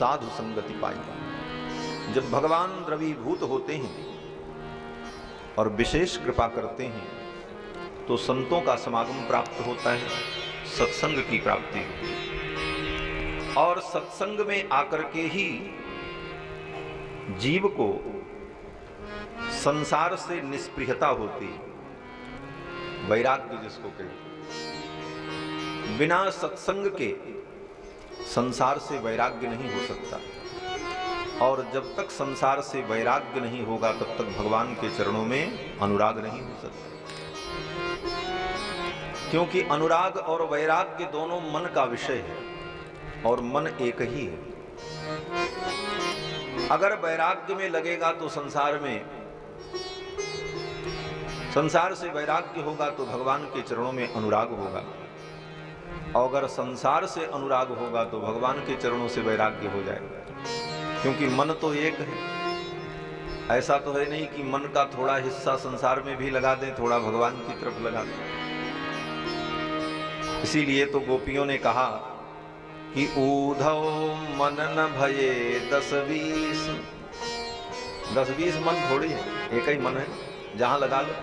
साधु संगति पाई। जब भगवान द्रवीभूत होते हैं और विशेष कृपा करते हैं तो संतों का समागम प्राप्त होता है, सत्संग की प्राप्ति होती है। और सत्संग में आकर के ही जीव को संसार से निस्पृहता होती है, वैराग्य जिसको कहते हैं। बिना सत्संग के संसार से वैराग्य नहीं हो सकता, और जब तक संसार से वैराग्य नहीं होगा तब तक भगवान के चरणों में अनुराग नहीं हो सकता, क्योंकि अनुराग और वैराग्य दोनों मन का विषय है और मन एक ही है। अगर वैराग्य में लगेगा तो संसार से वैराग्य होगा तो भगवान के चरणों में अनुराग होगा, और अगर संसार से अनुराग होगा तो भगवान के चरणों से वैराग्य हो जाएगा, क्योंकि मन तो एक है। ऐसा तो है नहीं कि मन का थोड़ा हिस्सा संसार में भी लगा दें, थोड़ा भगवान की तरफ लगा दें। इसीलिए तो गोपियों ने कहा कि ऊधौ मन न भये 10-20। 10-20 मन थोड़ी है, एक ही मन है, जहां लगा लो।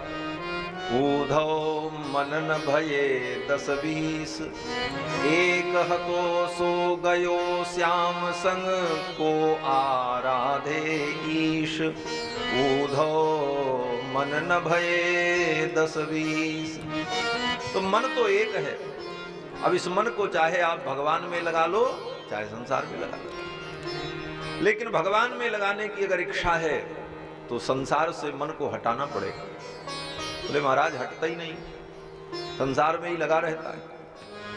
ऊधौ मन न भये 10-20, एक हतो सो गयो श्याम संग को आराधे ईश। ऊधौ मन न भये 10-20। तो मन तो एक है। अब इस मन को चाहे आप भगवान में लगा लो चाहे संसार में लगा लो, लेकिन भगवान में लगाने की अगर इच्छा है तो संसार से मन को हटाना पड़ेगा। बोले महाराज हटता ही नहीं, संसार में ही लगा रहता है।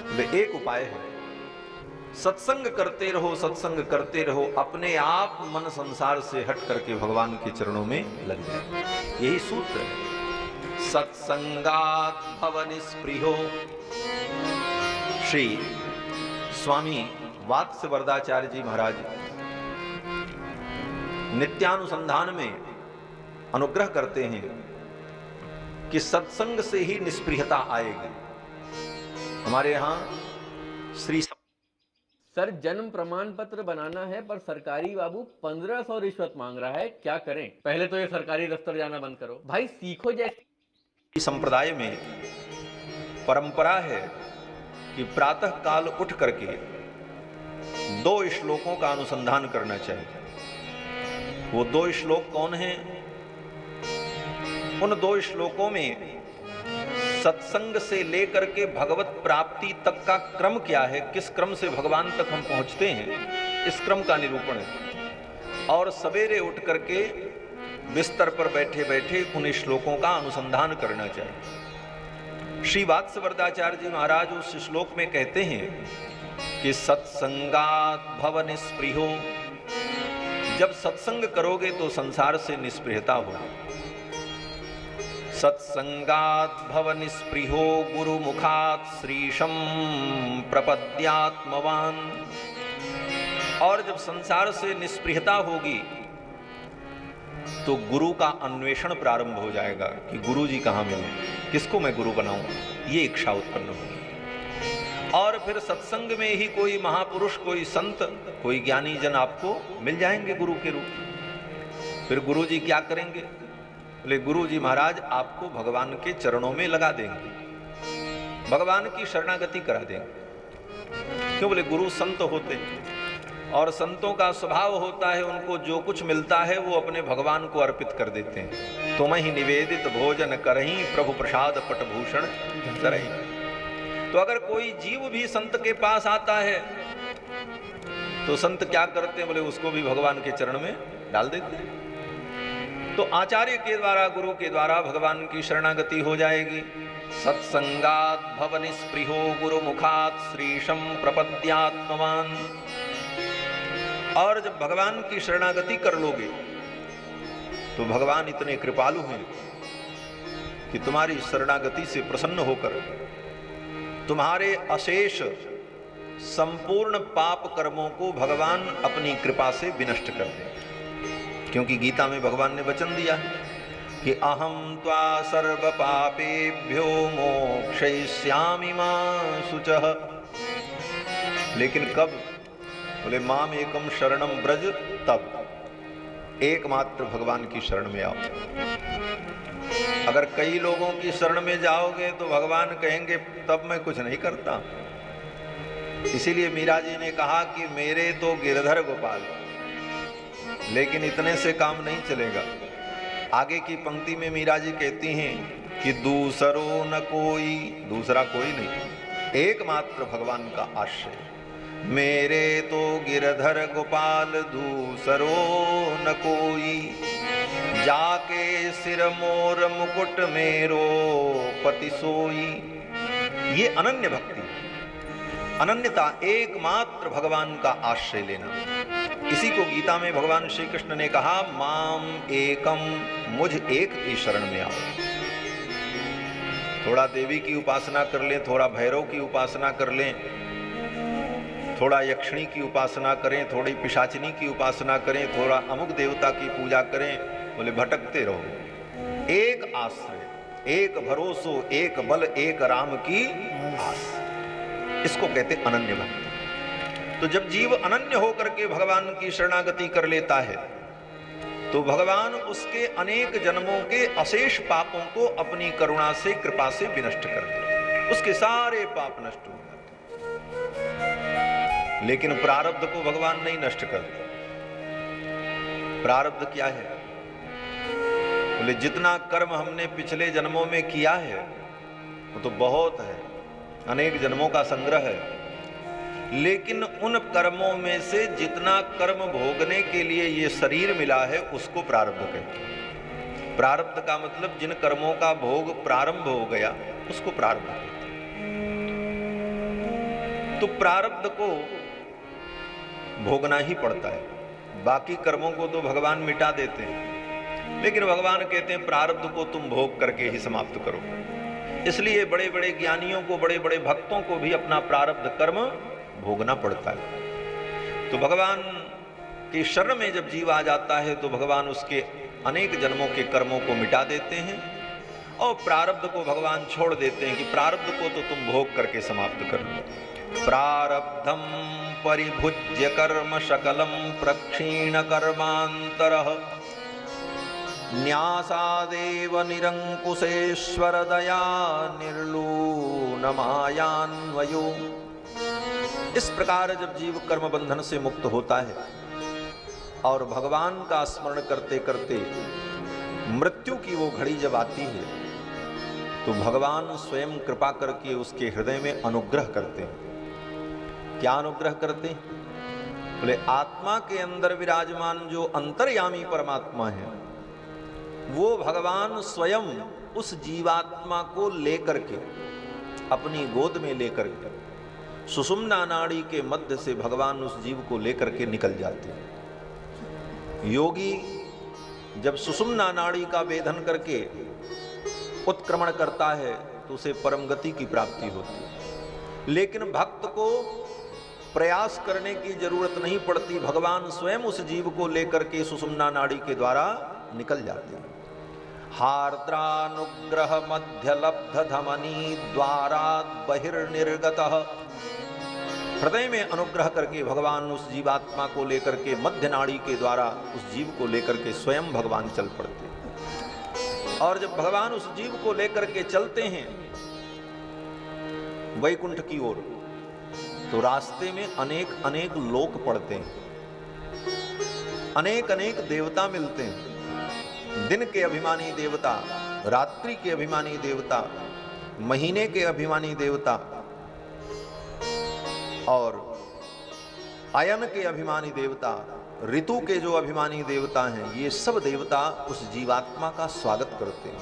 बोले एक उपाय है, सत्संग करते रहो, सत्संग करते रहो, अपने आप मन संसार से हट करके भगवान के चरणों में लग जाए। यही सूत्र है, सत्संगात् भव निस्पृहो। श्री स्वामी वात्स्य वरदाचार्य जी महाराज नित्यानुसंधान में अनुग्रह करते हैं कि सत्संग से ही निस्पृहता आएगी। हमारे यहाँ श्री सर जन्म प्रमाण पत्र बनाना है पर सरकारी बाबू 1500 रिश्वत मांग रहा है, क्या करें? पहले तो ये सरकारी दफ्तर जाना बंद करो भाई, सीखो। जैसे संप्रदाय में परंपरा है कि प्रातः काल उठ करके 2 श्लोकों का अनुसंधान करना चाहिए। वो 2 श्लोक कौन हैं? उन 2 श्लोकों में सत्संग से लेकर के भगवत प्राप्ति तक का क्रम क्या है, किस क्रम से भगवान तक हम पहुंचते हैं, इस क्रम का निरूपण है। और सवेरे उठ करके बिस्तर पर बैठे बैठे उन श्लोकों का अनुसंधान करना चाहिए। श्री वात्स्य वरदाचार्य जी महाराज उस श्लोक में कहते हैं कि सत्संगात् भव निस्पृहो। जब सत्संग करोगे तो संसार से निस्पृहता होगी। सत्संगात् भव निस्पृहो गुरु मुखात् श्रीशं प्रपद्यात्मवान। और जब संसार से निस्पृहता होगी तो गुरु का अन्वेषण प्रारंभ हो जाएगा कि गुरु जी कहाँ मिले, किसको मैं गुरु बनाऊं, ये इच्छा उत्पन्न होगी। और फिर सत्संग में ही कोई महापुरुष, कोई संत, कोई ज्ञानी जन आपको मिल जाएंगे गुरु के रूप में। फिर गुरु जी क्या करेंगे? बोले गुरु जी महाराज आपको भगवान के चरणों में लगा देंगे, भगवान की शरणागति करा देंगे। क्यों? बोले गुरु संत होते हैं और संतों का स्वभाव होता है उनको जो कुछ मिलता है वो अपने भगवान को अर्पित कर देते हैं। तुम ही निवेदित भोजन करहीं, प्रभु प्रसाद पटभूषण करहीं। तो अगर कोई जीव भी संत के पास आता है तो संत क्या करते हैं? बोले उसको भी भगवान के चरण में डाल देते हैं। तो आचार्य के द्वारा, गुरु के द्वारा भगवान की शरणागति हो जाएगी। सत्संगात् भव निस्पृहो गुरु मुखात् श्रीशं प्रपद्यात्मवान। और जब भगवान की शरणागति कर लोगे तो भगवान इतने कृपालु हैं कि तुम्हारी शरणागति से प्रसन्न होकर तुम्हारे अशेष संपूर्ण पाप कर्मों को भगवान अपनी कृपा से विनष्ट कर दें। क्योंकि गीता में भगवान ने वचन दिया है कि अहम त्वा सर्व पापेभ्यो मोक्षयिष्यामि मा शुचः। लेकिन कब? बोले माम एकम शरणम ब्रज, तब एकमात्र भगवान की शरण में आओ। अगर कई लोगों की शरण में जाओगे तो भगवान कहेंगे तब मैं कुछ नहीं करता। इसीलिए मीरा जी ने कहा कि मेरे तो गिरधर गोपाल, लेकिन इतने से काम नहीं चलेगा। आगे की पंक्ति में मीरा जी कहती हैं कि दूसरो न कोई, दूसरा कोई नहीं, एकमात्र भगवान का आश्रय। मेरे तो गिरधर गोपाल दूसरो न कोई, जाके सिर मोर मुकुट मेरो पति सोई। ये अनन्य भक्ति, अनन्यता, एकमात्र भगवान का आश्रय लेना। इसी को गीता में भगवान श्री कृष्ण ने कहा, माम एकम, मुझ एक की शरण में आओ। थोड़ा देवी की उपासना कर लें, थोड़ा भैरव की उपासना कर लें, थोड़ा यक्षिणी की उपासना करें, थोड़ी पिशाचिनी की उपासना करें, थोड़ा अमुक देवता की पूजा करें, बोले भटकते रहो। एक आश्रय, एक भरोसो, एक बल, एक राम की आस, इसको कहते अनन्य भक्ति। तो जब जीव अनन्य होकर के भगवान की शरणागति कर लेता है तो भगवान उसके अनेक जन्मों के अशेष पापों को अपनी करुणा से, कृपा से विनष्ट कर देते, उसके सारे पाप नष्ट हो जाते। लेकिन प्रारब्ध को भगवान नहीं नष्ट करते। प्रारब्ध क्या है? बोले जितना कर्म हमने पिछले जन्मों में किया है वो तो बहुत है, अनेक जन्मों का संग्रह है, लेकिन उन कर्मों में से जितना कर्म भोगने के लिए ये शरीर मिला है उसको प्रारब्ध कहते हैं। प्रारब्ध का मतलब जिन कर्मों का भोग प्रारंभ हो गया उसको प्रारब्ध कहते हैं। तो प्रारब्ध को भोगना ही पड़ता है। बाकी कर्मों को तो भगवान मिटा देते हैं, लेकिन भगवान कहते हैं प्रारब्ध को तुम भोग करके ही समाप्त करो। इसलिए बड़े बड़े ज्ञानियों को, बड़े बड़े भक्तों को भी अपना प्रारब्ध कर्म भोगना पड़ता है। तो भगवान की शरण में जब जीव आ जाता है तो भगवान उसके अनेक जन्मों के कर्मों को मिटा देते हैं और प्रारब्ध को भगवान छोड़ देते हैं कि प्रारब्ध को तो तुम भोग करके समाप्त कर लो। प्रारब्धम परिभुज्य कर्म सकलम प्रक्षीण कर्मांतरः न्यासादेव निरंकुशेश्वर दया निर्लून मायान्वयो। इस प्रकार जब जीव कर्म बंधन से मुक्त होता है और भगवान का स्मरण करते करते मृत्यु की वो घड़ी जब आती है तो भगवान स्वयं कृपा करके उसके हृदय में अनुग्रह करते हैं। क्या अनुग्रह करते हैं? बोले आत्मा के अंदर विराजमान जो अंतर्यामी परमात्मा है वो भगवान स्वयं उस जीवात्मा को लेकर के, अपनी गोद में लेकर के सुषुम्ना नाड़ी के मध्य से भगवान उस जीव को लेकर के निकल जाते हैं। योगी जब सुषुम्ना नाड़ी का वेधन करके उत्क्रमण करता है तो उसे परम गति की प्राप्ति होती है। लेकिन भक्त को प्रयास करने की जरूरत नहीं पड़ती, भगवान स्वयं उस जीव को लेकर के सुषुम्ना नाड़ी के द्वारा निकल जाते हैं। हार्द्रानुग्रह मध्य लब्ध धमनी द्वारात् बहिर्निर्गतः। हृदय में अनुग्रह करके भगवान उस जीवात्मा को लेकर के मध्य नाड़ी के द्वारा उस जीव को लेकर के स्वयं भगवान चल पड़ते। और जब भगवान उस जीव को लेकर के चलते हैं वैकुंठ की ओर तो रास्ते में अनेक अनेक लोक पड़ते हैं, अनेक अनेक देवता मिलते हैं। दिन के अभिमानी देवता, रात्रि के अभिमानी देवता, महीने के अभिमानी देवता और आयन के अभिमानी देवता, ऋतु के जो अभिमानी देवता हैं, ये सब देवता उस जीवात्मा का स्वागत करते हैं।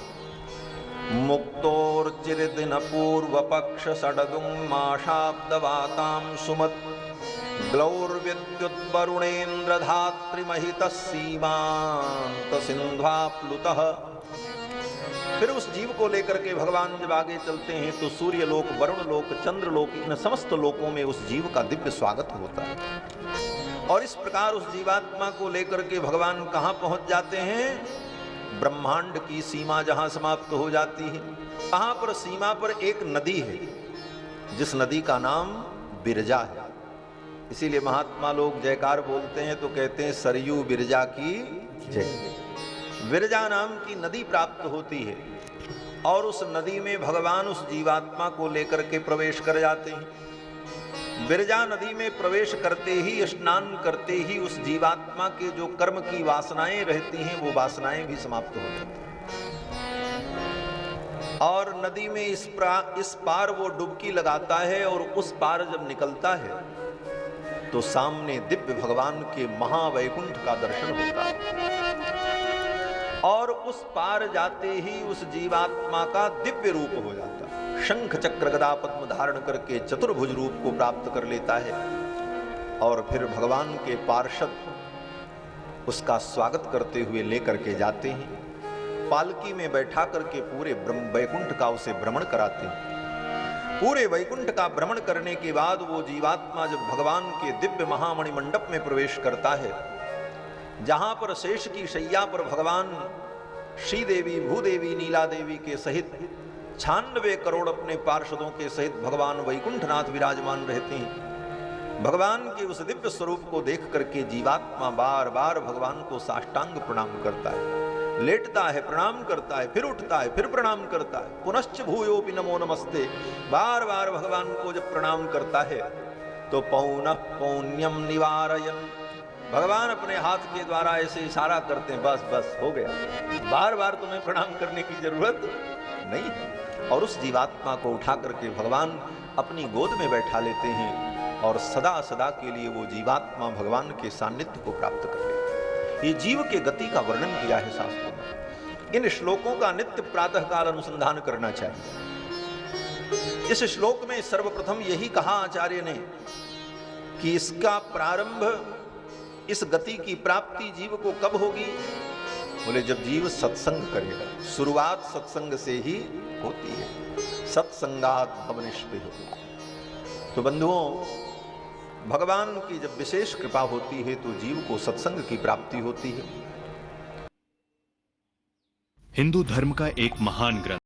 मुक्तोर्चिरदिन पूर्व पक्ष षडदुंमाशाब्दवातां सुमत ग्लौर्विद्युद्वरुणेन्द्र धात्री महितः सीमांत सिंध्वाप्लुतः। फिर उस जीव को लेकर के भगवान जब आगे चलते हैं तो सूर्य लोक, वरुण लोक, चंद्र लोक, इन समस्त लोकों में उस जीव का दिव्य स्वागत होता है। और इस प्रकार उस जीवात्मा को लेकर के भगवान कहाँ पहुंच जाते हैं? ब्रह्मांड की सीमा जहां समाप्त हो जाती है, वहां पर सीमा पर एक नदी है जिस नदी का नाम बिरजा है। इसीलिए महात्मा लोग जयकार बोलते हैं तो कहते हैं सरयू बिरजा की जय। विरजा नाम की नदी प्राप्त होती है और उस नदी में भगवान उस जीवात्मा को लेकर के प्रवेश कर जाते हैं। विरजा नदी में प्रवेश करते ही, स्नान करते ही उस जीवात्मा के जो कर्म की वासनाएं रहती हैं वो वासनाएं भी समाप्त हो जाती हैं। और नदी में इस पार वो डुबकी लगाता है और उस पार जब निकलता है तो सामने दिव्य भगवान के महावैकुंठ का दर्शन होता है और उस पार जाते ही उस जीवात्मा का दिव्य रूप हो जाता है। शंख चक्र गदा पद्म धारण करके चतुर्भुज रूप को प्राप्त कर लेता है और फिर भगवान के पार्षद उसका स्वागत करते हुए लेकर के जाते हैं। पालकी में बैठा करके पूरे वैकुंठ का उसे भ्रमण कराते हैं। पूरे वैकुंठ का भ्रमण करने के बाद वो जीवात्मा जब भगवान के दिव्य महामणि मंडप में प्रवेश करता है, जहां पर शेष की शैया पर भगवान श्रीदेवी, भूदेवी, नीला देवी के सहित 96 करोड़ अपने पार्षदों के सहित भगवान वैकुंठनाथ विराजमान रहते हैं। भगवान के उस दिव्य स्वरूप को देख करके जीवात्मा बार बार भगवान को साष्टांग प्रणाम करता है, लेटता है, प्रणाम करता है, फिर उठता है, फिर प्रणाम करता है, पुनश्च भूयोपि नमो नमस्ते। बार बार भगवान को जब प्रणाम करता है तो पौनः पौन्यम निवारयन्, भगवान अपने हाथ के द्वारा ऐसे इशारा करते हैं, बस बस हो गया, बार बार तुम्हें प्रणाम करने की जरूरत नहीं है। और उस जीवात्मा को उठा करके भगवान अपनी गोद में बैठा लेते हैं और सदा सदा के लिए वो जीवात्मा भगवान के सान्निध्य को प्राप्त कर लेते हैं। ये जीव के गति का वर्णन किया है शास्त्रों में। इन श्लोकों का नित्य प्रातः काल अनुसंधान करना चाहिए। इस श्लोक में सर्वप्रथम यही कहा आचार्य ने कि इसका प्रारंभ, इस गति की प्राप्ति जीव को कब होगी? बोले जब जीव सत्संग करेगा। शुरुआत सत्संग से ही होती है, सत्संगात भवनिष्ठिः। तो बंधुओं, भगवान की जब विशेष कृपा होती है तो जीव को सत्संग की प्राप्ति होती है। हिंदू धर्म का एक महान ग्रंथ